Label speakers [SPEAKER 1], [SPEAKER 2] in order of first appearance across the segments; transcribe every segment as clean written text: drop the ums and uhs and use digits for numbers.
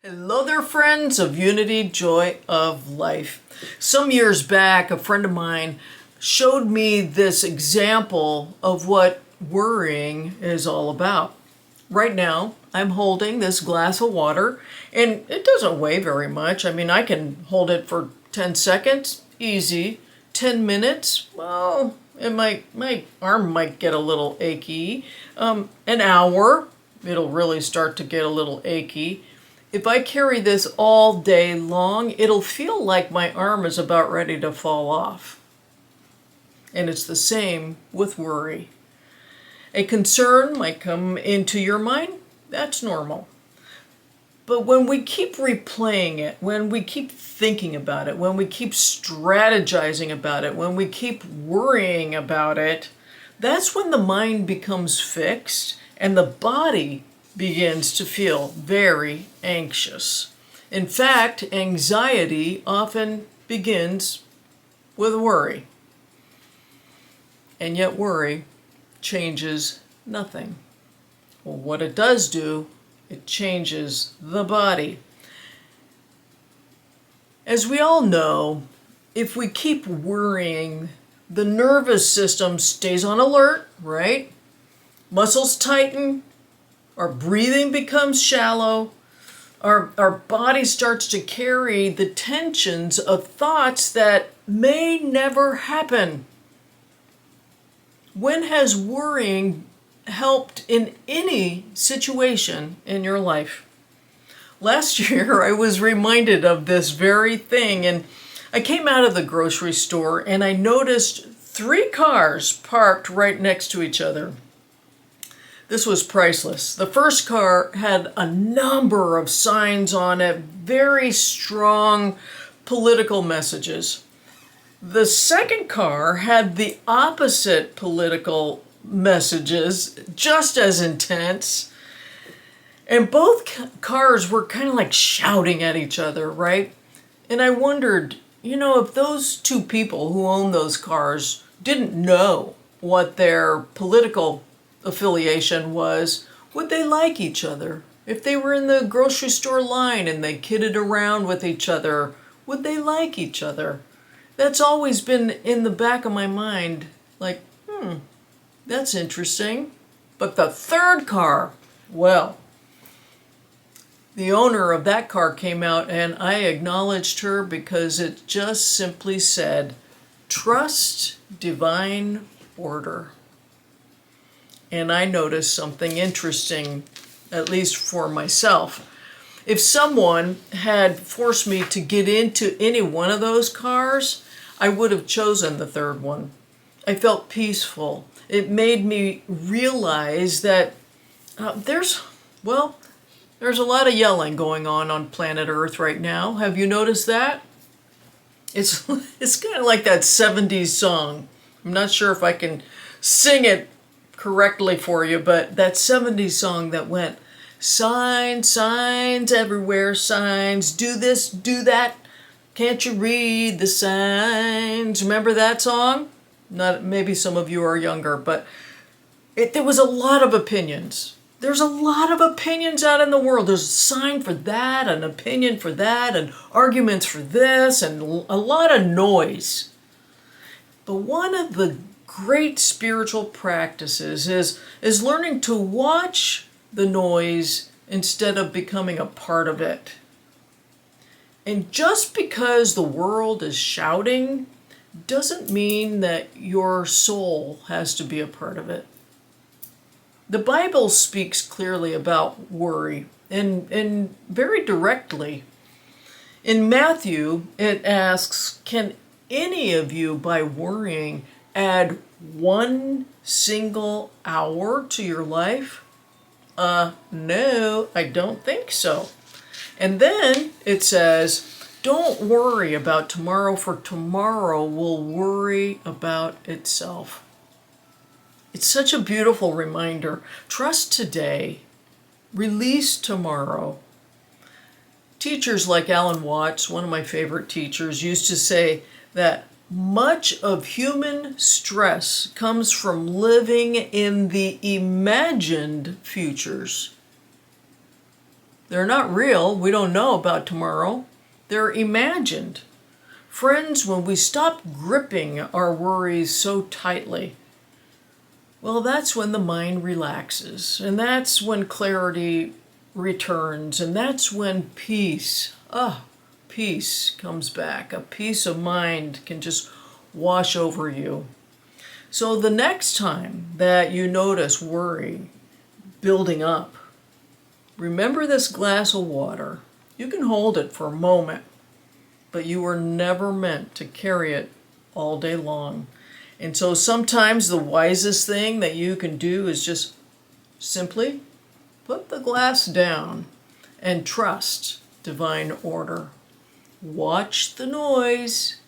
[SPEAKER 1] Hello there, friends of Unity, Joy of Life. Some years back, a friend of mine showed me this example of what worrying is all about. Right now, I'm holding this glass of water, and it doesn't weigh very much. I mean, I can hold it for 10 seconds, easy. 10 minutes, well, my arm might get a little achy. An hour, it'll really start to get a little achy. If I carry this all day long, it'll feel like my arm is about ready to fall off. And it's the same with worry. A concern might come into your mind. That's normal. But when we keep replaying it, when we keep thinking about it, when we keep strategizing about it, when we keep worrying about it, that's when the mind becomes fixed and the body begins to feel very anxious. In fact, anxiety often begins with worry. And yet worry changes nothing. Well, what it does do, it changes the body. As we all know, if we keep worrying, the nervous system stays on alert, right? Muscles tighten, our breathing becomes shallow, our body starts to carry the tensions of thoughts that may never happen. When has worrying helped in any situation in your life? Last year, I was reminded of this very thing, and I came out of the grocery store and I noticed 3 cars parked right next to each other. This was priceless. The first car had a number of signs on it, very strong political messages. The second car had the opposite political messages, just as intense. And both cars were kind of like shouting at each other, right? And I wondered, if those 2 people who own those cars didn't know what their political affiliation was, would they like each other? If they were in the grocery store line and they kidded around with each other, would they like each other? That's always been in the back of my mind, like, that's interesting. But the third car, well, the owner of that car came out and I acknowledged her because it just simply said, trust divine order. And I noticed something interesting, at least for myself. If someone had forced me to get into any one of those cars, I would have chosen the third one. I felt peaceful. It made me realize that there's a lot of yelling going on planet Earth right now. Have you noticed that? It's kind of like that 70s song. I'm not sure if I can sing it correctly for you, but that 70s song that went, signs, signs everywhere, signs, do this, do that, can't you read the signs? Remember that song? Not maybe some of you are younger, but there was a lot of opinions. There's a lot of opinions out in the world. There's a sign for that, an opinion for that, and arguments for this, and a lot of noise. But one of the great spiritual practices is learning to watch the noise instead of becoming a part of it. And just because the world is shouting doesn't mean that your soul has to be a part of it. The Bible speaks clearly about worry and very directly. In Matthew, it asks, can any of you by worrying add 1 single hour to your life? No, I don't think so. And then it says, don't worry about tomorrow, for tomorrow will worry about itself. It's such a beautiful reminder. Trust today, release tomorrow. Teachers like Alan Watts, one of my favorite teachers, used to say that much of human stress comes from living in the imagined futures. They're not real. We don't know about tomorrow. They're imagined. Friends, when we stop gripping our worries so tightly, well, that's when the mind relaxes, and that's when clarity returns, and that's when peace comes back. A peace of mind can just wash over you. So the next time that you notice worry building up, remember this glass of water. You can hold it for a moment, but you were never meant to carry it all day long. And so sometimes the wisest thing that you can do is just simply put the glass down and trust divine order. Watch the noise,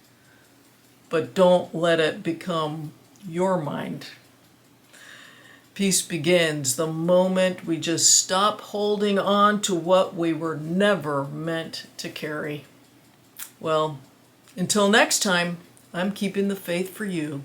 [SPEAKER 1] but don't let it become your mind. Peace begins the moment we just stop holding on to what we were never meant to carry. Well, until next time, I'm keeping the faith for you.